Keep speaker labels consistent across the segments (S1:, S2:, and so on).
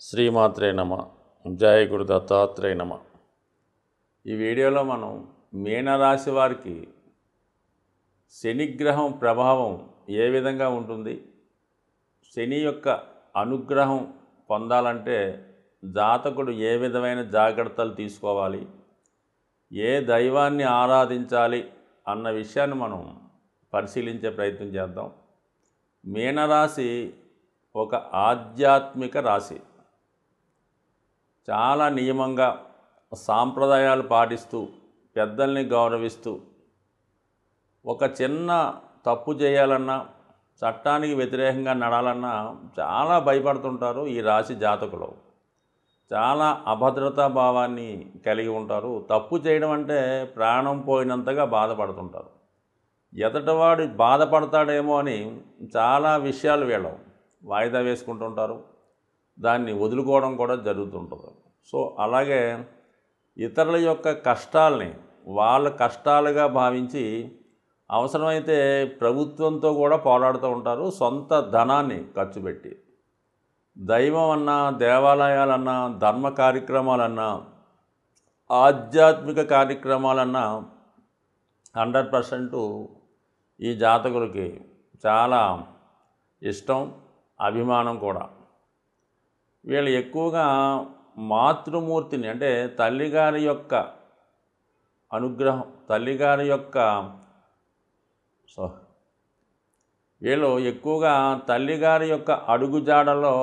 S1: శ్రీమాత్రే నమ. జయ గురు దత్తాత్రేయ నమ. ఈ వీడియోలో మనం మీనరాశి వారికి శనిగ్రహం ప్రభావం ఏ విధంగా ఉంటుంది, శని యొక్క అనుగ్రహం పొందాలంటే జాతకుడు ఏ విధమైన జాగ్రత్తలు తీసుకోవాలి, ఏ దైవాన్ని ఆరాధించాలి అన్న విషయాన్ని మనం పరిశీలించే ప్రయత్నం చేద్దాం. మీనరాశి ఒక ఆధ్యాత్మిక రాశి. చాలా నియమంగా సాంప్రదాయాలు పాటిస్తూ పెద్దల్ని గౌరవిస్తూ ఒక చిన్న తప్పు చేయాలన్నా చట్టానికి వ్యతిరేకంగా నడాలన్నా చాలా భయపడుతుంటారు. ఈ రాశి జాతకులు చాలా అభద్రతా భావాన్ని కలిగి ఉంటారు. తప్పు చేయడం అంటే ప్రాణం పోయినంతగా బాధపడుతుంటారు. ఎదటివాడు బాధపడతాడేమో అని చాలా విషయాలు వీళ్ళు వాయిదా వేసుకుంటుంటారు. దాన్ని వదులుకోవడం కూడా జరుగుతుంటుంది. సో అలాగే ఇతరుల యొక్క కష్టాలని వాళ్ళ కష్టాలుగా భావించి అవసరమైతే ప్రభుత్వంతో కూడా పోరాడుతూ ఉంటారు. సొంత ధనాన్ని ఖర్చు పెట్టి దైవం అన్నా, దేవాలయాలన్నా, ధర్మ కార్యక్రమాలన్నా, ఆధ్యాత్మిక కార్యక్రమాలన్నా 100% ఈ జాతకులకి చాలా ఇష్టం, అభిమానం కూడా. వీళ్ళు ఎక్కువగా మాతృమూర్తిని అంటే తల్లిగారి యొక్క అనుగ్రహం, తల్లిగారి యొక్క వీళ్ళు ఎక్కువగా తల్లిగారి యొక్క అడుగుజాడలో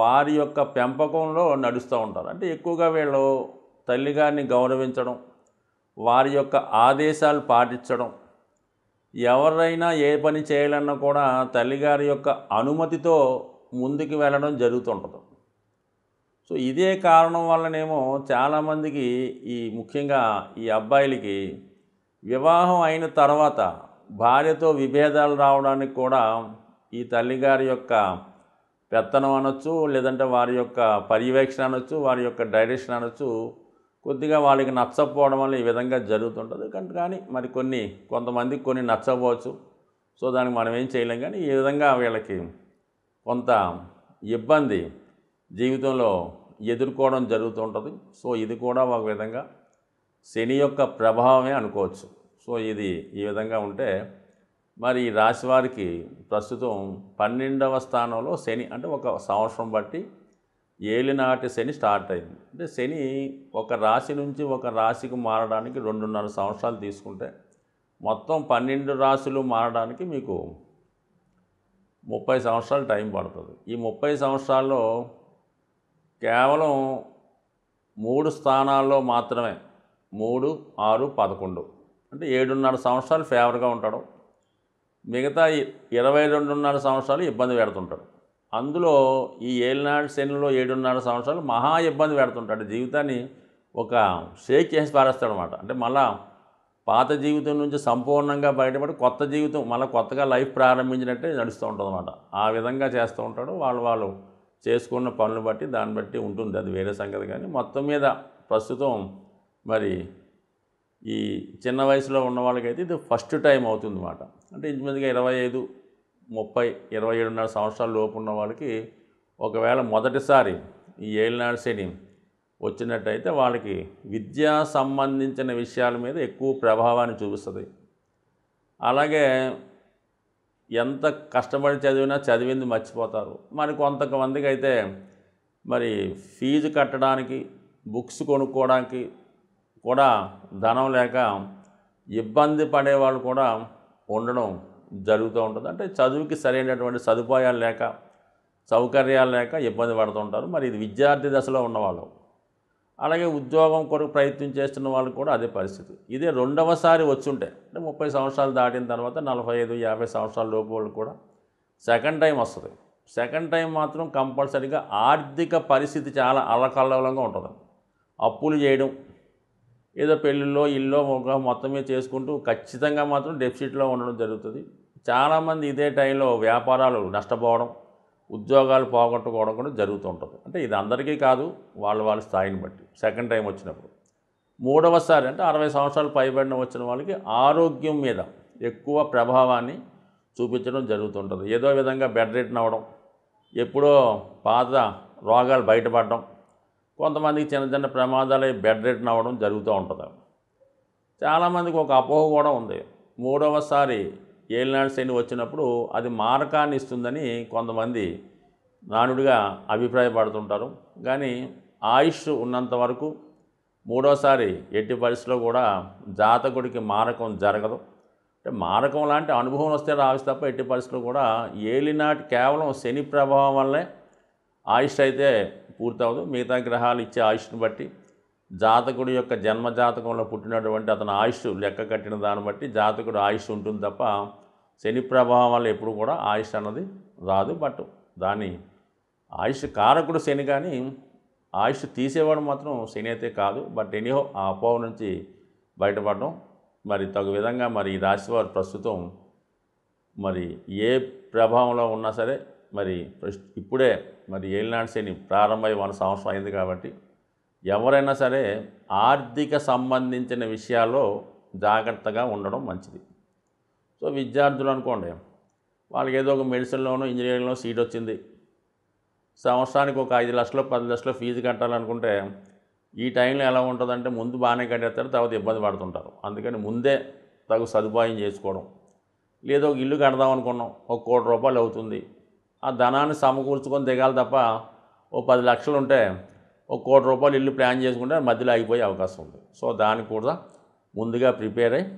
S1: వారి యొక్క పెంపకంలో నడుస్తూ ఉంటారు. అంటే ఎక్కువగా వీళ్ళు తల్లిగారిని గౌరవించడం, వారి యొక్క ఆదేశాలు పాటించడం, ఎవరైనా ఏ పని చేయాలన్నా కూడా తల్లిగారి యొక్క అనుమతితో ముందుకు వెళ్ళడం జరుగుతుంటుంది. సో ఇదే కారణం వల్లనేమో చాలామందికి ముఖ్యంగా ఈ అబ్బాయిలకి వివాహం అయిన తర్వాత భార్యతో విభేదాలు రావడానికి కూడా ఈ తల్లిగారి యొక్క పెత్తనం అనొచ్చు, లేదంటే వారి యొక్క పర్యవేక్షణ అనొచ్చు, వారి యొక్క డైరెక్షన్ అనొచ్చు, కొద్దిగా వాళ్ళకి నచ్చకపోవడం వల్ల ఈ విధంగా జరుగుతుంటుంది. కానీ మరి కొంతమందికి కొన్ని నచ్చకపోవచ్చు. సో దానికి మనం ఏం చేయలేం. కానీ ఈ విధంగా వీళ్ళకి కొంత ఇబ్బంది జీవితంలో ఎదుర్కోవడం జరుగుతుంటుంది. సో ఇది కూడా ఒక విధంగా శని యొక్క ప్రభావమే అనుకోవచ్చు. సో ఇది ఈ విధంగా ఉంటే మరి ఈ రాశి వారికి ప్రస్తుతం 12వ స్థానంలో శని, అంటే ఒక సంవత్సరం బట్టి ఏలినాటి శని స్టార్ట్ అయింది. అంటే శని ఒక రాశి నుంచి ఒక రాశికి మారడానికి 2.5 సంవత్సరాలు తీసుకుంటే మొత్తం 12 రాశులు మారడానికి మీకు 30 సంవత్సరాలు టైం పడుతుంది. ఈ 30 సంవత్సరాల్లో కేవలం 3 స్థానాల్లో మాత్రమే 3, 6, 11 అంటే 7.5 సంవత్సరాలు ఫేవర్గా ఉంటాడు. మిగతా 22.5 సంవత్సరాలు ఇబ్బంది పెడుతుంటాడు. అందులో ఈ ఏలినాటి శనిలో 7.5 సంవత్సరాలు మహా ఇబ్బంది పెడుతుంటాడు. జీవితాన్ని ఒక షేక్ చేసి పారేస్తాడు అనమాట. అంటే మళ్ళా పాత జీవితం నుంచి సంపూర్ణంగా బయటపడి కొత్త జీవితం మళ్ళీ కొత్తగా లైఫ్ ప్రారంభించినట్టే నడుస్తూ ఉంటుంది అనమాట. ఆ విధంగా చేస్తూ ఉంటాడు. వాళ్ళు చేసుకున్న పనులు బట్టి దాన్ని బట్టి ఉంటుంది, అది వేరే సంగతి. కానీ మొత్తం మీద ప్రస్తుతం మరి ఈ చిన్న వయసులో ఉన్న వాళ్ళకైతే ఇది ఫస్ట్ టైం అవుతుంది అన్నమాట. అంటే ఇంచుమించుగా 25, 30, 27.5 సంవత్సరాల లోపు ఉన్న వాళ్ళకి ఒకవేళ మొదటిసారి ఈ ఏలినాటి శని వచ్చినట్టయితే వాళ్ళకి విద్యా సంబంధించిన విషయాల మీద ఎక్కువ ప్రభావాన్ని చూపిస్తుంది. అలాగే ఎంత కష్టపడి చదివినా చదివింది మర్చిపోతారు. మరి కొంతమందికి అయితే మరి ఫీజు కట్టడానికి, బుక్స్ కొనుక్కోవడానికి కూడా ధనం లేక ఇబ్బంది పడేవాళ్ళు కూడా ఉండడం జరుగుతూ ఉంటుంది. అంటే చదువుకి సరైనటువంటి సదుపాయాలు లేక, సౌకర్యాలు లేక ఇబ్బంది పడుతూ ఉంటారు. మరి ఇది విద్యార్థి దశలో ఉన్నవాళ్ళు. అలాగే ఉద్యోగం కొరకు ప్రయత్నం చేస్తున్న వాళ్ళు కూడా అదే పరిస్థితి. ఇదే రెండవసారి వచ్చుంటే అంటే 30 సంవత్సరాలు దాటిన తర్వాత 45, 50 సంవత్సరాల లోపు వాళ్ళు కూడా సెకండ్ టైం వస్తుంది. సెకండ్ టైం మాత్రం కంపల్సరీగా ఆర్థిక పరిస్థితి చాలా అల్లకల్లోలంగా ఉంటుంది. అప్పులు చేయడం, ఏదో పెళ్ళిళ్ళో ఇల్లో మొత్తం మీద చేసుకుంటూ ఖచ్చితంగా మాత్రం డెఫిసిట్లో ఉండడం జరుగుతుంది. చాలామంది ఇదే టైంలో వ్యాపారాలు నష్టపోవడం, ఉద్యోగాలు పోగొట్టుకోవడం కూడా జరుగుతూ ఉంటుంది. అంటే ఇది అందరికీ కాదు, వాళ్ళ స్థాయిని బట్టి. సెకండ్ టైం వచ్చినప్పుడు మూడవసారి అంటే 60 సంవత్సరాలు పైబడిన వచ్చిన వాళ్ళకి ఆరోగ్యం మీద ఎక్కువ ప్రభావాన్ని చూపించడం జరుగుతుంటుంది. ఏదో విధంగా బెడ్ రిటన్ అవ్వడం, ఎప్పుడో పాత రోగాలు బయటపడడం, కొంతమందికి చిన్న చిన్న ప్రమాదాలు బెడ్ రిటర్న్ అవ్వడం జరుగుతూ ఉంటుంది. చాలామందికి ఒక అపోహ కూడా ఉంది, మూడవసారి ఏలినాటి శని వచ్చినప్పుడు అది మారకాన్ని ఇస్తుందని కొంతమంది నానుడిగా అభిప్రాయపడుతుంటారు. కానీ ఆయుష్ ఉన్నంత వరకు మూడోసారి ఎట్టి పరిస్థితిలో కూడా జాతకుడికి మారకం జరగదు. అంటే మారకం లాంటి అనుభవం వస్తే రావచ్చు తప్ప ఎట్టి పరిస్థితుల్లో కూడా ఏలినాటి కేవలం శని ప్రభావం వల్లే ఆయుష్ అయితే పూర్తవదు. మిగతా గ్రహాలు ఇచ్చే ఆయుష్ని బట్టి, జాతకుడి యొక్క జన్మ జాతకంలో పుట్టినటువంటి అతని ఆయుష్ లెక్క కట్టిన దాన్ని బట్టి జాతకుడు ఆయుష్ ఉంటుంది తప్ప శని ప్రభావం వల్ల ఎప్పుడు కూడా ఆయుష్ అన్నది రాదు. బట్ దాని ఆయుష్ కారకుడు శని, కానీ ఆయుష్ తీసేవాడు మాత్రం శని అయితే కాదు. బట్ ఎనీహో ఆ అపోహ నుంచి బయటపడడం మరి తగు విధంగా మరి ఈ రాశివారు ప్రస్తుతం మరి ఏ ప్రభావంలో ఉన్నా సరే మరి ఇప్పుడే మరి ఏలినాటి శని ప్రారంభమై 1 సంవత్సరం అయింది కాబట్టి ఎవరైనా సరే ఆర్థిక సంబంధించిన విషయాల్లో జాగ్రత్తగా ఉండడం మంచిది. సో విద్యార్థులు అనుకోండి, వాళ్ళకి ఏదో ఒక మెడిసిన్లోనో ఇంజనీరింగ్లో సీట్ వచ్చింది, సంవత్సరానికి ఒక 5 లక్షలు 10 లక్షలు ఫీజు కట్టాలనుకుంటే ఈ టైంలో ఎలా ఉంటుందంటే ముందు బాగానే కట్టేస్తారు, తర్వాత ఇబ్బంది పడుతుంటారు. అందుకని ముందే తగు సదుపాయం చేసుకోవడం. లేదో ఒక ఇల్లు కడదాం అనుకున్నాం, ₹1 కోటి అవుతుంది, ఆ ధనాన్ని సమకూర్చుకొని దిగాలి తప్ప ఓ 10 లక్షలు ఉంటే ₹1 కోటి ఇల్లు ప్లాన్ చేసుకుంటే మధ్యలో అయిపోయే అవకాశం ఉంది. సో దానికి కూడా ముందుగా ప్రిపేర్ అయ్యి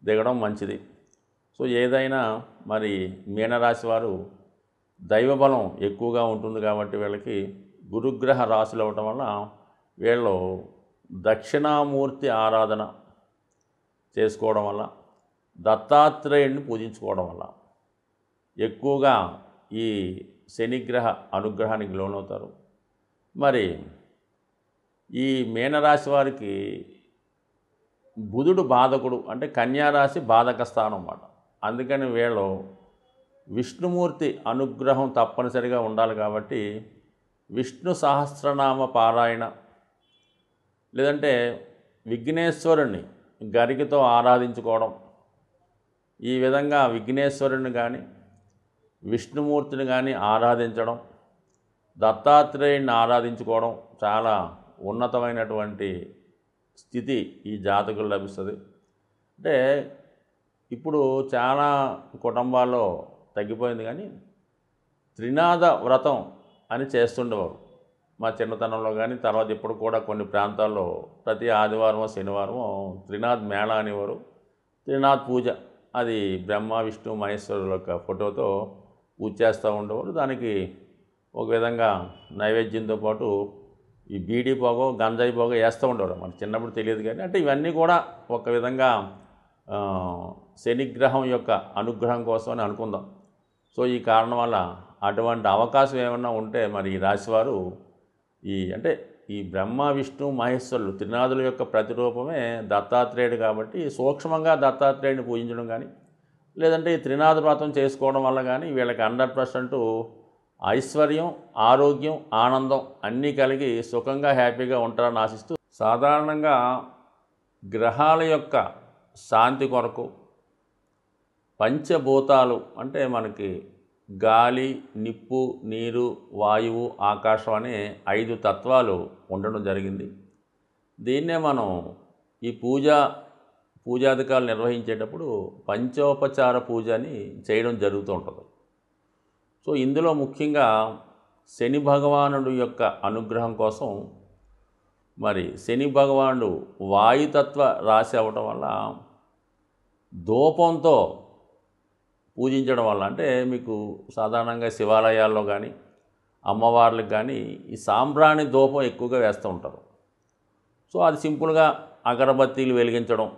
S1: దిగడం మంచిది. సో ఏదైనా మరి మీనరాశి వారు దైవబలం ఎక్కువగా ఉంటుంది కాబట్టి వీళ్ళకి గురుగ్రహ రాశులు అవ్వటం వల్ల వీళ్ళు దక్షిణామూర్తి ఆరాధన చేసుకోవడం వల్ల, దత్తాత్రేయుడిని పూజించుకోవడం వల్ల ఎక్కువగా ఈ శనిగ్రహ అనుగ్రహానికి లోనవుతారు. మరి ఈ మీనరాశి వారికి బుధుడు బాధకుడు, అంటే కన్యారాశి బాధక స్థానం అన్నమాట. అందుకని వీళ్ళు విష్ణుమూర్తి అనుగ్రహం తప్పనిసరిగా ఉండాలి కాబట్టి విష్ణు సహస్రనామ పారాయణ, లేదంటే విఘ్నేశ్వరుణ్ణి గరికతో ఆరాధించుకోవడం, ఈ విధంగా విఘ్నేశ్వరుని కానీ విష్ణుమూర్తిని కానీ ఆరాధించడం, దత్తాత్రేయుడిని ఆరాధించుకోవడం చాలా ఉన్నతమైనటువంటి స్థితి ఈ జాతకులు లభిస్తుంది. అంటే ఇప్పుడు చాలా కుటుంబాల్లో తగ్గిపోయింది, కానీ త్రినాద వ్రతం అని చేస్తుండేవారు మా చిన్నతనంలో. కానీ తర్వాత ఇప్పుడు కూడా కొన్ని ప్రాంతాల్లో ప్రతి ఆదివారం శనివారం త్రినాథ్ మేళ అనేవారు. త్రినాథ్ పూజ, అది బ్రహ్మ విష్ణు మహేశ్వరుల యొక్క ఫోటోతో పూజ చేస్తూ ఉండేవారు. దానికి ఒక విధంగా నైవేద్యంతో పాటు ఈ బీడీ పోగో గంజాయి పోగో వేస్తూ ఉండేవారు. మనకు చిన్నప్పుడు తెలియదు, కానీ అంటే ఇవన్నీ కూడా ఒక విధంగా శనిగ్రహం యొక్క అనుగ్రహం కోసం అని అనుకుందాం. సో ఈ కారణం వల్ల అటువంటి అవకాశం ఏమన్నా ఉంటే మరి ఈ రాశివారు అంటే ఈ బ్రహ్మ విష్ణు మహేశ్వరులు త్రినాథుల యొక్క ప్రతిరూపమే దత్తాత్రేయుడు కాబట్టి సూక్ష్మంగా దత్తాత్రేయుడిని పూజించడం కానీ, లేదంటే ఈ త్రినాథ వ్రతం చేసుకోవడం వల్ల కానీ వీళ్ళకి 100% ఐశ్వర్యం, ఆరోగ్యం, ఆనందం అన్నీ కలిగి సుఖంగా హ్యాపీగా ఉంటారని ఆశిస్తూ, సాధారణంగా గ్రహాల యొక్క శాంతి కొరకు పంచభూతాలు అంటే మనకి గాలి, నిప్పు, నీరు, వాయువు, ఆకాశం అనే 5 తత్వాలు ఉండడం జరిగింది. దీన్నే మనం ఈ పూజాధికారులు నిర్వహించేటప్పుడు పంచోపచార పూజ అని చేయడం జరుగుతూ ఉంటుంది. సో ఇందులో ముఖ్యంగా శని భగవానుడు యొక్క అనుగ్రహం కోసం మరి శని భగవానుడు వాయుతత్వ రాశి అవ్వటం వల్ల ధూపంతో పూజించడం వల్ల, అంటే మీకు సాధారణంగా శివాలయాల్లో కానీ అమ్మవార్లకు కానీ ఈ సాంబ్రాణి ధూపం ఎక్కువగా వేస్తూ ఉంటారు. సో అది సింపుల్గా అగరబత్తీలు వెలిగించడం.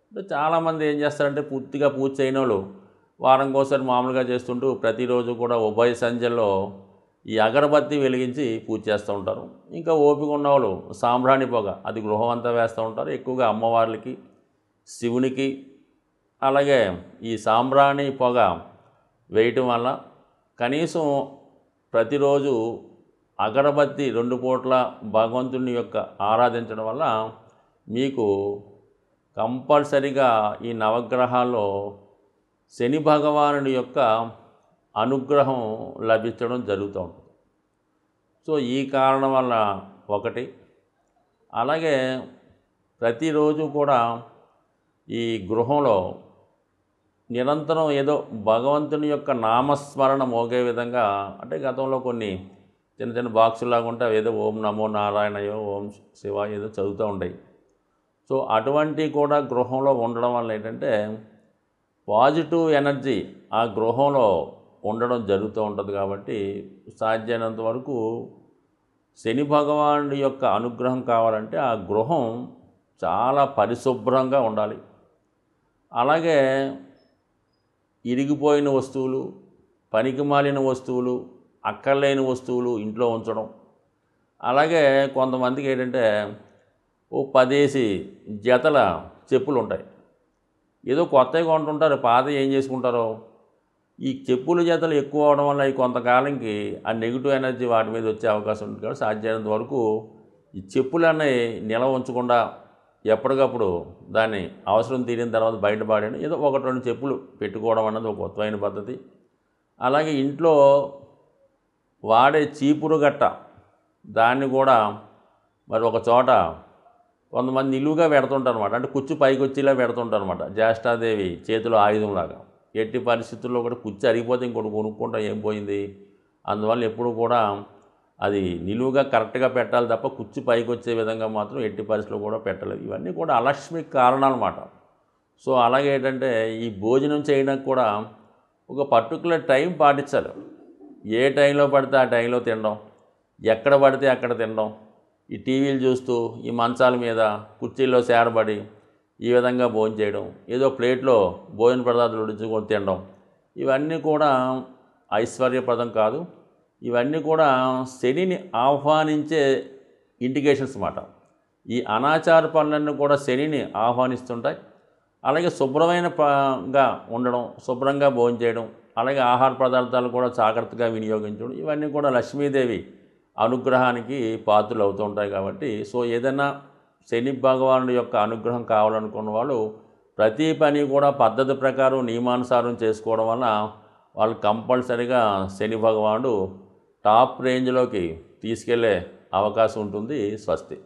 S1: అంటే చాలామంది ఏం చేస్తారంటే పూర్తిగా పూజ చేయని వాళ్ళు వారంకోసారి మామూలుగా చేస్తుంటూ ప్రతిరోజు కూడా ఉభయ సంధ్యల్లో ఈ అగరబత్తి వెలిగించి పూజ చేస్తూ ఉంటారు. ఇంకా ఓపిక ఉన్నవాళ్ళు సాంబ్రాణి పొగ అది గృహం అంతా వేస్తూ ఉంటారు. ఎక్కువగా అమ్మవార్లకి, శివునికి, అలాగే ఈ సాంబ్రాణి పొగ వేయటం వల్ల కనీసం ప్రతిరోజు అగరబత్తి 2 పూట్ల భగవంతుని యొక్క ఆరాధించడం వల్ల మీకు కంపల్సరిగా ఈ నవగ్రహాల్లో శని భగవానుడి యొక్క అనుగ్రహం లభించడం జరుగుతూ ఉంటుంది. సో ఈ కారణం వల్ల ఒకటి. అలాగే ప్రతిరోజు కూడా ఈ గృహంలో నిరంతరం ఏదో భగవంతుని యొక్క నామస్మరణ మోగే విధంగా, అంటే గతంలో కొన్ని చిన్న చిన్న బాక్సులాగా ఉంటే అవి ఏదో ఓం నమో నారాయణయో ఓం శివాయ ఏదో చదువుతూ ఉంటాయి. సో అటువంటి కూడా గృహంలో ఉండడం వల్ల ఏంటంటే పాజిటివ్ ఎనర్జీ ఆ గృహంలో ఉండడం జరుగుతూ ఉంటుంది. కాబట్టి సాధ్యమైనంత వరకు శని భగవానుడి యొక్క అనుగ్రహం కావాలంటే ఆ గృహం చాలా పరిశుభ్రంగా ఉండాలి. అలాగే ఇరిగిపోయిన వస్తువులు, పనికిమాలిన వస్తువులు, అక్కర్లేని వస్తువులు ఇంట్లో ఉంచడం. అలాగే కొంతమందికి ఏంటంటే ఓ 10 జతల చెప్పులు ఉంటాయి. ఏదో కొత్తవి కొంటుంటారు, పాతవి ఏం చేసుకుంటారో. ఈ చెప్పుల జతలు ఎక్కువ అవడం వల్ల ఈ కొంతకాలంకి ఆ నెగిటివ్ ఎనర్జీ వాటి మీద వచ్చే అవకాశం ఉంటుంది. కాబట్టి సాధ్యమైనంత వరకు ఈ చెప్పులన్నీ నిల్వ ఉంచకుండా ఎప్పటికప్పుడు దాన్ని అవసరం తీరిన తర్వాత బయటపడేయడం, ఏదో 1-2 చెప్పులు పెట్టుకోవడం అన్నది ఒక కొత్తమైన పద్ధతి. అలాగే ఇంట్లో వాడే చీపురు గట్ట దాన్ని కూడా మరి ఒక చోట కొంతమంది నిలువుగా పెడుతుంటారు అనమాట. అంటే కుచ్చు పైకి వచ్చేలా పెడుతుంటారు అనమాట. జ్యేష్ఠాదేవి చేతిలో ఆయుధంలాగా. ఎట్టి పరిస్థితుల్లో కూడా కుచ్చు అరిగిపోతే ఇంకోటి కొనుక్కుంటా ఏం పోయింది. అందువల్ల ఎప్పుడు కూడా అది నిలువుగా కరెక్ట్గా పెట్టాలి తప్ప కుచ్చు పైకి వచ్చే విధంగా మాత్రం ఎట్టి పరిస్థితుల్లో కూడా పెట్టలేదు. ఇవన్నీ కూడా అలక్ష్మికి కారణాలు అన్నమాట. సో అలాగే ఏంటంటే ఈ భోజనం చేయడానికి కూడా ఒక పర్టికులర్ టైం పాటించాలి. ఏ టైంలో పడితే ఆ టైంలో తినడం, ఎక్కడ పడితే అక్కడ తినడం, ఈ టీవీలు చూస్తూ ఈ మంచాల మీద కుర్చీల్లో సేడబడి ఈ విధంగా భోజనం చేయడం, ఏదో ప్లేట్లో భోజన పదార్థాలు ఉడించుకొని తినడం, ఇవన్నీ కూడా ఐశ్వర్యప్రదం కాదు. ఇవన్నీ కూడా శనిని ఆహ్వానించే ఇండికేషన్స్ అన్నమాట. ఈ అనాచార పనులన్నీ కూడా శనిని ఆహ్వానిస్తుంటాయి. అలాగే శుభ్రమైనగా ఉండడం, శుభ్రంగా భోజనం చేయడం, అలాగే ఆహార పదార్థాలు కూడా జాగ్రత్తగా వినియోగించడం, ఇవన్నీ కూడా లక్ష్మీదేవి అనుగ్రహానికి పాత్రలు అవుతూ ఉంటాయి. కాబట్టి సో ఏదైనా శని భగవానుడి యొక్క అనుగ్రహం కావాలనుకున్న వాళ్ళు ప్రతి పని కూడా పద్ధతి ప్రకారం నియమానుసారం చేసుకోవడం వల్ల వాళ్ళు కంపల్సరీగా శని భగవానుడు టాప్ రేంజ్లోకి తీసుకెళ్లే అవకాశం ఉంటుంది. స్వస్తి.